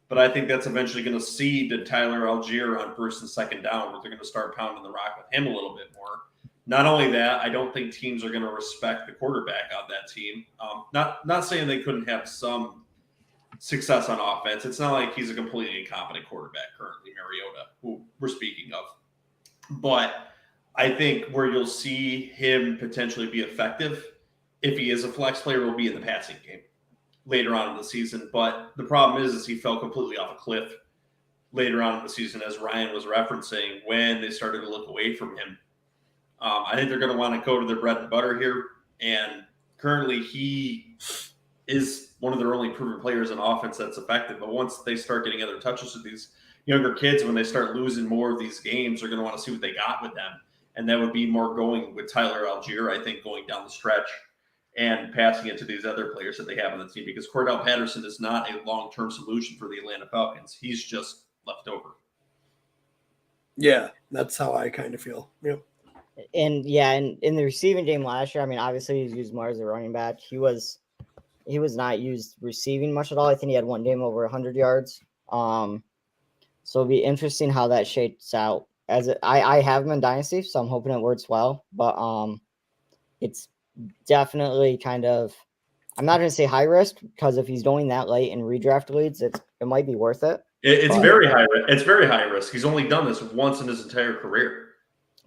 but I think that's eventually going to seed to Tyler Algier on 1st and 2nd down, where they're going to start pounding the rock with him a little bit more. Not only that, I don't think teams are going to respect the quarterback on that team. Not saying they couldn't have some success on offense. It's not like he's a completely incompetent quarterback currently, Mariota, who we're speaking of. But I think where you'll see him potentially be effective, if he is a flex player, will be in the passing game later on in the season. But the problem is he fell completely off a cliff later on in the season, as Ryan was referencing, when they started to look away from him. I think they're going to want to go to their bread and butter here. And currently he is one of their only proven players in offense that's effective. But once they start getting other touches with these younger kids, when they start losing more of these games, they're going to want to see what they got with them. And that would be more going with Tyler Algier, I think, going down the stretch and passing it to these other players that they have on the team, because Cordarrelle Patterson is not a long-term solution for the Atlanta Falcons. He's just left over. Yeah, that's how I kind of feel. Yep. And in the receiving game last year, I mean, obviously he's used more as a running back. He was not used receiving much at all. I think he had 1 game over 100 yards. So it'll be interesting how that shakes out. I have him in Dynasty, so I'm hoping it works well. But it's definitely kind of, I'm not going to say high risk, because if he's going that late in redraft leagues, it might be worth it. It's very high. It's very high risk. He's only done this once in his entire career.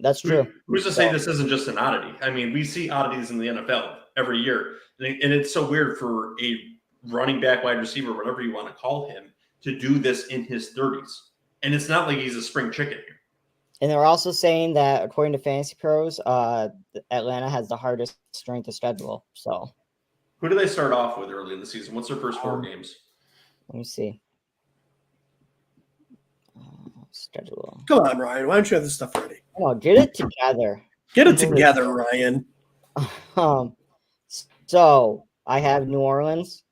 That's true. Who's to say this isn't just an oddity? I mean, we see oddities in the NFL every year, and it's so weird for a running back, wide receiver, whatever you want to call him, to do this in his 30s. And it's not like he's a spring chicken here. And they're also saying that, according to Fantasy Pros, Atlanta has the hardest strength of schedule. So, who do they start off with early in the season? What's their first 4 games? Let me see. Schedule. Come on, Ryan. Why don't you have this stuff ready? Oh, get it together. Get it together, Ryan. So I have New Orleans,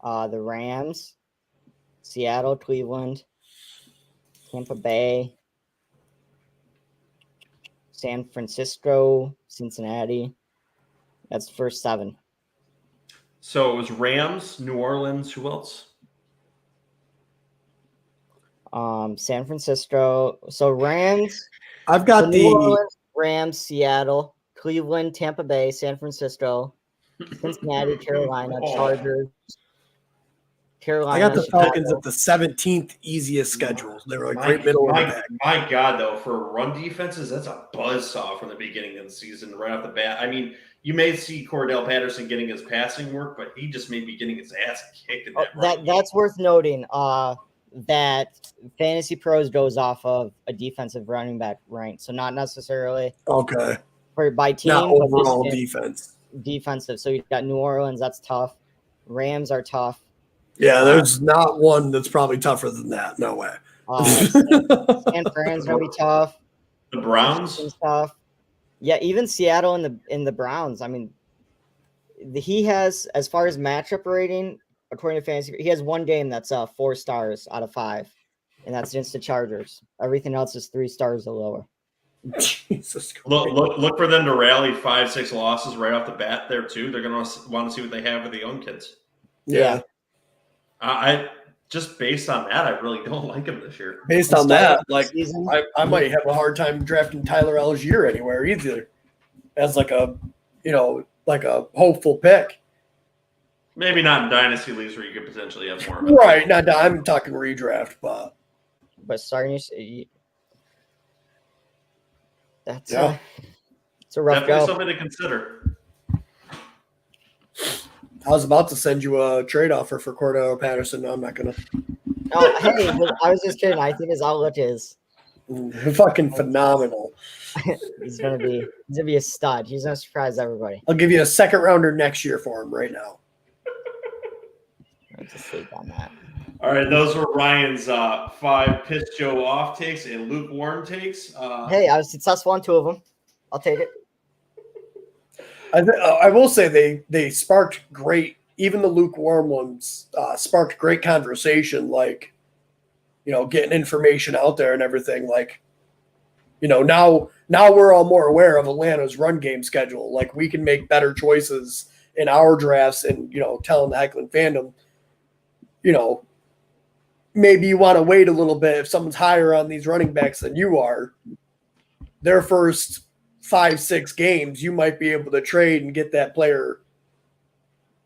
the Rams, Seattle, Cleveland, Tampa Bay, San Francisco, Cincinnati. That's the first 7. So it was Rams, New Orleans. Who else? San Francisco. So Rams. I've got New Orleans, Rams, Seattle, Cleveland, Tampa Bay, San Francisco, Cincinnati, Carolina, Chargers, Carolina. I got the Chicago. Falcons at the 17th easiest schedule. They were a great middle of the pack. My God, though, for run defenses, that's a buzzsaw from the beginning of the season right off the bat. I mean, you may see Cordarrelle Patterson getting his passing work, but he just may be getting his ass kicked in that. That's worth noting. That Fantasy Pros goes off of a defensive running back rank, so not necessarily by team, not overall defense. Defensive. So you've got New Orleans, that's tough. Rams are tough. Yeah, there's not one that's probably tougher than that. No way. San Fran's gonna be tough. The Browns tough. Yeah, even Seattle in the Browns. I mean, he has, as far as matchup rating, according to Fantasy, he has 1 game that's 4 stars out of 5, and that's against the Chargers. Everything else is 3 stars or lower. Jesus Christ. Look for them to rally 5-6 losses right off the bat there too. They're going to want to see what they have with the young kids. Yeah. I just based on that, I really don't like him this year. Based on that, like I might have a hard time drafting Tyler Algier anywhere either, as like a hopeful pick. Maybe not in dynasty leagues where you could potentially have more. Right. Not. I'm talking redraft, but starting that's it's a rough definitely go. something to consider. I was about to send you a trade offer for Cordarrelle Patterson. No, I'm not gonna. Oh, hey, I was just kidding. I think his outlook is fucking phenomenal. he's gonna be a stud. He's gonna surprise everybody. I'll give you a second rounder next year for him right now. I'll just sleep on that. All right, those were Ryan's 5 piss Joe off takes and lukewarm takes. Hey, I was successful on 2 of them. I'll take it. I will say they sparked great. Even the lukewarm ones sparked great conversation. Like, getting information out there and everything. Like, now we're all more aware of Atlanta's run game schedule. Like, we can make better choices in our drafts, and telling the Heckman fandom, maybe you want to wait a little bit if someone's higher on these running backs than you are. Their first 5-6 games, you might be able to trade and get that player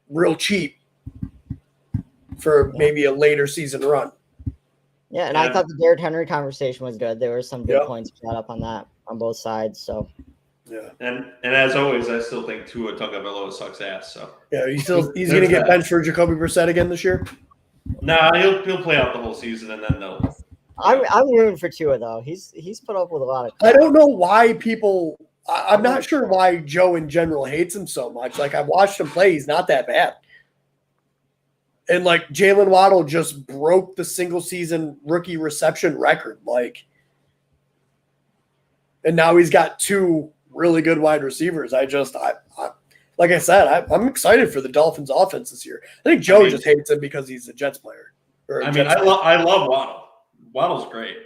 real cheap for maybe a later season run. Yeah, and I thought the Derrick Henry conversation was good. There were some good points brought up on that on both sides. So yeah, and as always, I still think Tua Tagovailoa sucks ass. So yeah, he's going to get benched for Jacoby Brissett again this year. Nah, he'll play out the whole season, and then they'll. I'm rooting for Tua though. He's put up with a lot of. I don't know why people. I'm not sure why Joe in general hates him so much. Like, I've watched him play; he's not that bad. And like Jalen Waddle just broke the single season rookie reception record. Like, and now he's got 2 really good wide receivers. Like I said, I'm excited for the Dolphins offense this year. I think Joe just hates him because he's a Jets player. I love Waddle. Waddle's great.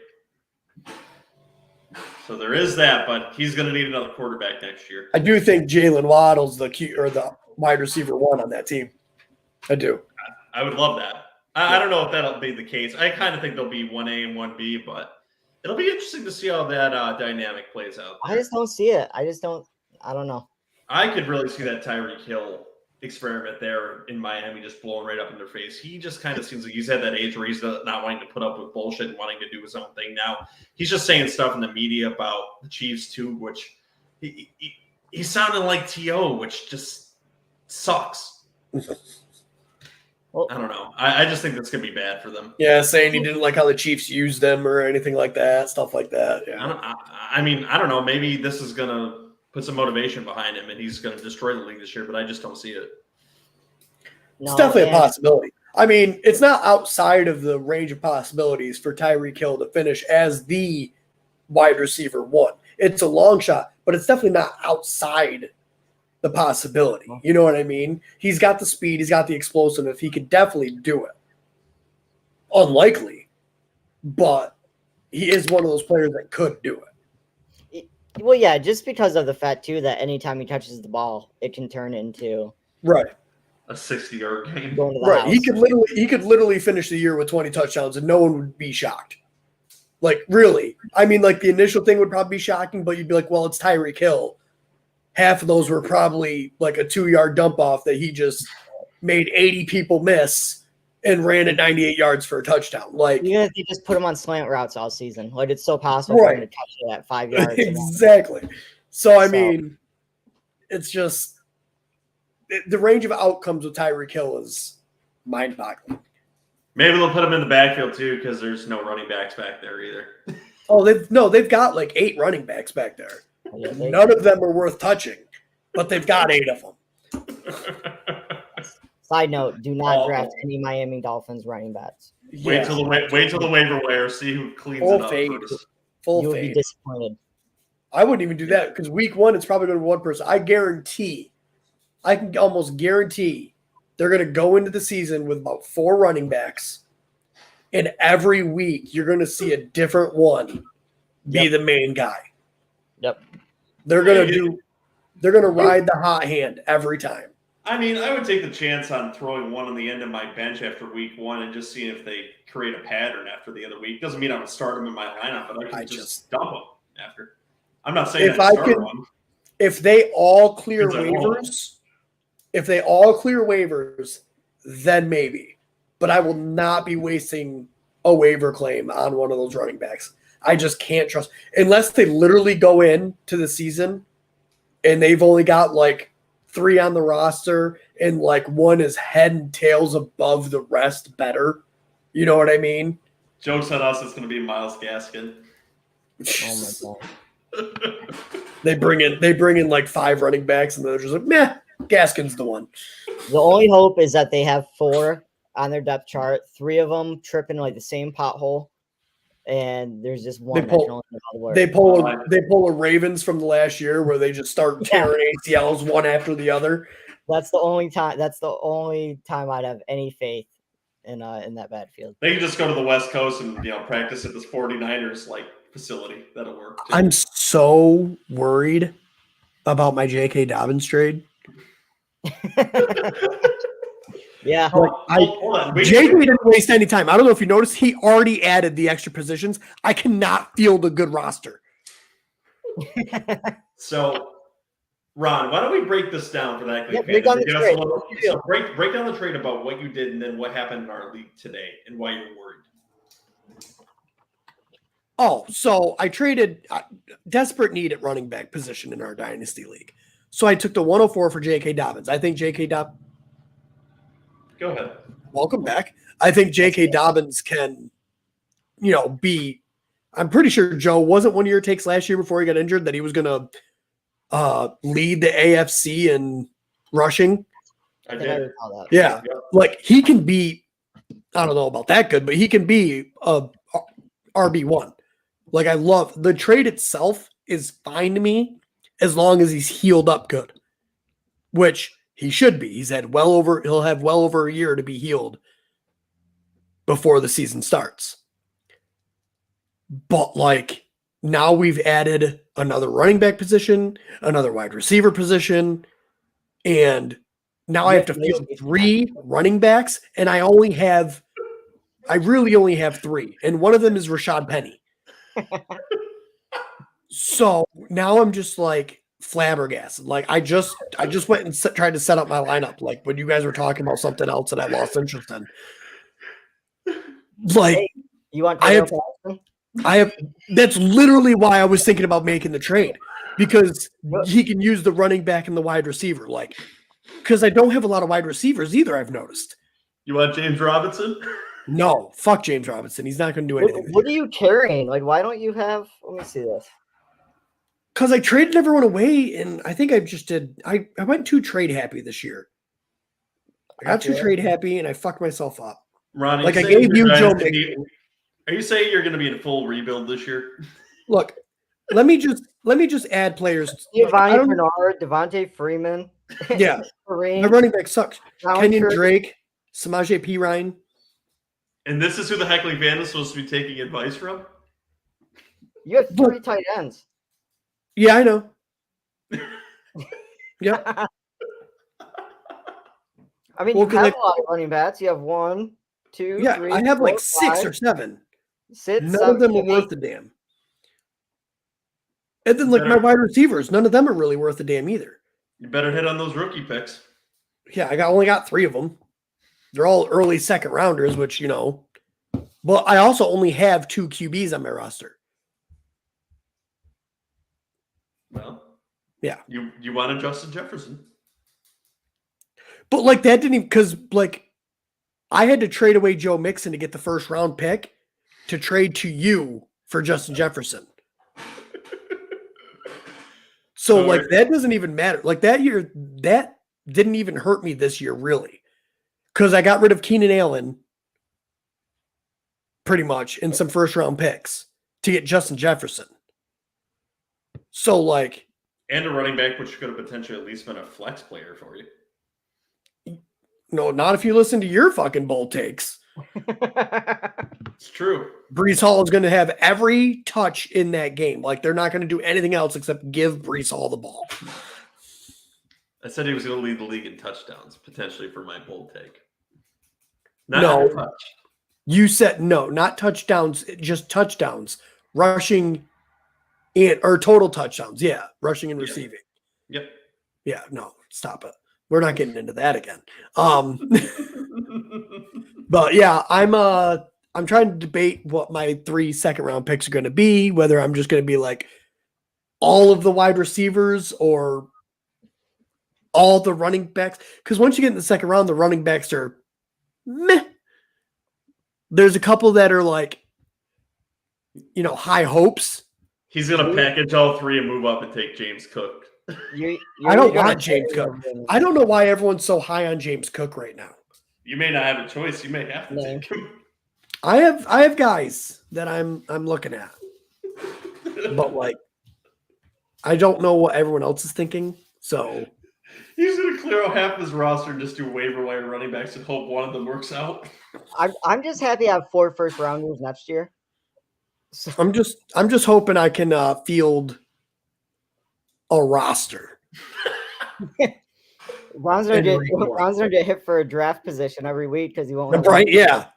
So there is that, but he's going to need another quarterback next year. I do think Jalen Waddle's the wide receiver 1 on that team. I do. I would love that. I don't know if that'll be the case. I kind of think there'll be 1A and 1B, but it'll be interesting to see how that dynamic plays out. I just don't see it. I don't know. I could really see that Tyreek Hill experiment there in Miami just blowing right up in their face. He just kind of seems like he's at that age where he's not wanting to put up with bullshit and wanting to do his own thing now. He's just saying stuff in the media about the Chiefs too, which he sounded like T.O., which just sucks. Well, I don't know. I just think that's going to be bad for them. Yeah, saying he didn't like how the Chiefs used them or anything like that, stuff like that. Yeah. I don't know. Maybe this is going to put some motivation behind him and he's going to destroy the league this year, but I just don't see it. It's definitely a possibility. I mean, it's not outside of the range of possibilities for Tyreek Hill to finish as the wide receiver 1. It's a long shot, but it's definitely not outside the possibility. You know what I mean? He's got the speed. He's got the explosiveness. He could definitely do it. Unlikely, but he is one of those players that could do it. Well, yeah, just because of the fact, too, that anytime he touches the ball, it can turn into a 60-yard game. Right. He could literally finish the year with 20 touchdowns and no one would be shocked. Like, really. I mean, like, the initial thing would probably be shocking, but you'd be like, well, it's Tyreek Hill. Half of those were probably like a 2-yard dump off that he just made 80 people miss and ran at 98 yards for a touchdown. Like, even if you just put him on slant routes all season, like it's so possible for him to catch it at 5 yards. Exactly. So, I mean, it's just the range of outcomes with Tyreek Hill is mind-boggling. Maybe they'll put him in the backfield too because there's no running backs back there either. Oh, they've got like 8 running backs back there. Yeah, none of them are worth touching, but they've got 8 of them. Side note: do not draft any Miami Dolphins running backs. Wait till the waiver wire, see who cleans it up first. You'll be disappointed. I wouldn't even do that because week 1 it's probably going to be one person. I can almost guarantee they're going to go into the season with about 4 running backs, and every week you're going to see a different one be the main guy. Yep. They're gonna ride the hot hand every time. I mean, I would take the chance on throwing one on the end of my bench after week 1 and just seeing if they create a pattern after the other week. Doesn't mean I would start them in my lineup, but I can just dump them after. I'm not saying If I I start can- one. If they all clear Because I won't. waivers, then maybe. But I will not be wasting a waiver claim on one of those running backs. I just can't trust unless they literally go into the season and they've only got like 3 on the roster and like one is head and tails above the rest better. You know what I mean? Joke's on us, it's going to be Myles Gaskin. Oh my god. They bring in like 5 running backs and they're just like, meh, Gaskin's the one. The only hope is that they have 4 on their depth chart, 3 of them tripping like the same pothole, and there's just one that can only do all the work. They pull a Ravens from the last year where they just start tearing ACLs one after the other. That's the only time. That's the only time I'd have any faith in that backfield. They can just go to the West Coast and practice at this 49ers facility. That'll work. Too. I'm so worried about my J.K. Dobbins trade. Yeah. Hold on. J.K. didn't waste any time. I don't know if you noticed, he already added the extra positions. I cannot field a good roster. So, Ron, why don't we break this down for that? Yeah, break down the trade. So break down the trade about what you did and then what happened in our league today and why you're worried. Oh, so I traded desperate need at running back position in our Dynasty League. So I took the 104 for J.K. Dobbins. I think J.K. Dobbins. Go ahead. Welcome back. I think J.K. Dobbins can, be. I'm pretty sure Joe wasn't one of your takes last year before he got injured that he was going to lead the AFC in rushing. I did. Yeah. Like he can be, I don't know about that good, but he can be a RB1. Like I love the trade itself is fine to me as long as he's healed up good, which he should be. He'll have well over a year to be healed before the season starts. But like now we've added another running back position, another wide receiver position, and now I have to field 3 running backs, and I really only have 3, and one of them is Rashad Penny. So now I'm just like flabbergasted. Like I just went and tried to set up my lineup. Like when you guys were talking about something else that I lost interest in. Like hey, you want Cordarrelle Patterson? That's literally why I was thinking about making the trade, because he can use the running back and the wide receiver. Like, because I don't have a lot of wide receivers either, I've noticed. You want James Robinson? No, fuck James Robinson. He's not going to do anything. What are you carrying? Like, why don't you have? Let me see this. Because I traded everyone away, and I think I just did. I went too trade happy this year. I got too trade happy, and I fucked myself up. Ronnie, like I gave you Joe Mixon. Are you saying you're going to be in full rebuild this year? Look, let me just add players. Giovanni Bernard, Devontae Freeman. Yeah, my running back sucks. Kenyon Drake, Samaje Perine. And this is who the heckling fan is supposed to be taking advice from? You have 3 tight ends. Yeah, I know. Yeah. I mean, you have a lot of running backs. You have 1, 2, yeah, 3, I have 4, like 6 5, or 7. 6, none 7, of them are 8. worth a damn. And then, like, my wide receivers, none of them are really worth a damn either. You better hit on those rookie picks. Yeah, I only got 3 of them. They're all early second rounders, which, But I also only have 2 QBs on my roster. Well, yeah. You wanted Justin Jefferson. But, like, that didn't even – because, like, I had to trade away Joe Mixon to get the first round pick to trade to you for Justin Jefferson. So, like, that doesn't even matter. Like, that year, that didn't even hurt me this year, really. Because I got rid of Keenan Allen, pretty much, in some first-round picks to get Justin Jefferson. So, like... And a running back, which could have potentially at least been a flex player for you. No, not if you listen to your fucking bold takes. It's true. Breece Hall is going to have every touch in that game. Like, they're not going to do anything else except give Breece Hall the ball. I said he was going to lead the league in touchdowns, potentially, for my bold take. No. Touch. You said no, not touchdowns, just touchdowns, rushing or total touchdowns. Yeah, rushing and receiving. Yep. Yeah, no, stop it. We're not getting into that again. But yeah, I'm trying to debate what my 3 second-round picks are going to be, whether I'm just going to be like all of the wide receivers or all the running backs. Because once you get in the second round, the running backs are meh. There's a couple that are like, high hopes. He's going to package all 3 and move up and take James Cook. I don't want James Cook. I don't know why everyone's so high on James Cook right now. You may not have a choice. You may have to take him. I have guys that I'm looking at. But like, I don't know what everyone else is thinking. So he's going to clear out half his roster and just do waiver wire running backs and hope one of them works out. I'm just happy I have 4 first-rounders next year. So I'm just hoping I can field a roster. Ron's gonna get hit for a draft position every week because he won't. Right? Yeah.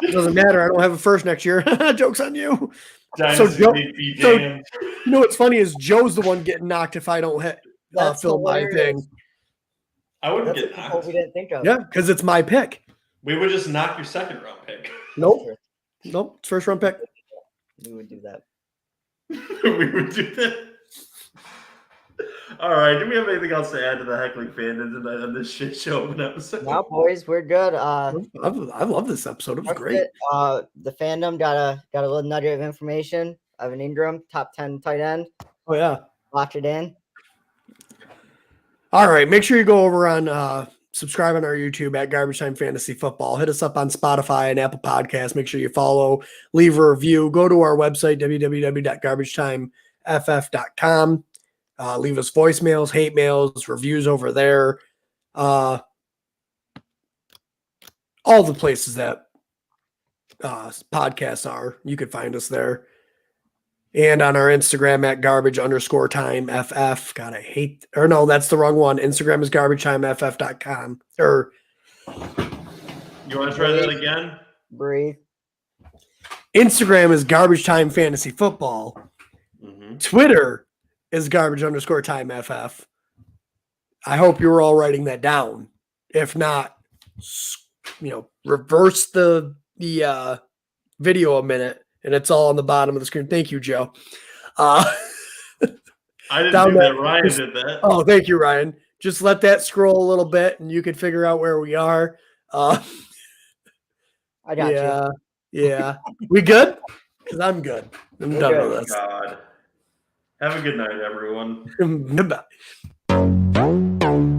It doesn't matter. I don't have a first next year. Joke's on you. Dynasty, you know what's funny is Joe's the one getting knocked if I don't fill my thing. I wouldn't get knocked. We didn't think of. Yeah, because it's my pick. We would just knock your second round pick. Nope. It's first round pick. We would do that. We would do that. All right. Do we have anything else to add to the heckling fandom tonight on this shit show of an episode? No, boys, we're good. I love this episode. It was great. The fandom got a little nugget of information. Evan Engram, top 10 tight end. Oh yeah. Watch it in. All right. Make sure you go over on subscribe on our YouTube at Garbage Time Fantasy Football. Hit us up on Spotify and Apple Podcasts. Make sure you follow, leave a review. Go to our website, www.garbagetimeft.com. Leave us voicemails, hate mails, reviews over there. All the places that podcasts are, you could find us there. And on our Instagram at garbage_time_ff. God, I hate, or no, that's the wrong one. Instagram is garbagetimeft.com. Or you want to try that again? Breathe. Instagram is Garbage Time Fantasy Football. Mm-hmm. Twitter is garbage_timeff. I hope you were all writing that down. If not, reverse the video a minute, and it's all on the bottom of the screen. Thank you, Joe. I didn't do that. Ryan did that. Oh, thank you, Ryan. Just let that scroll a little bit, and you can figure out where we are. I got you. Yeah. We good? Because I'm good. I'm done with this. God. Have a good night, everyone. Bye.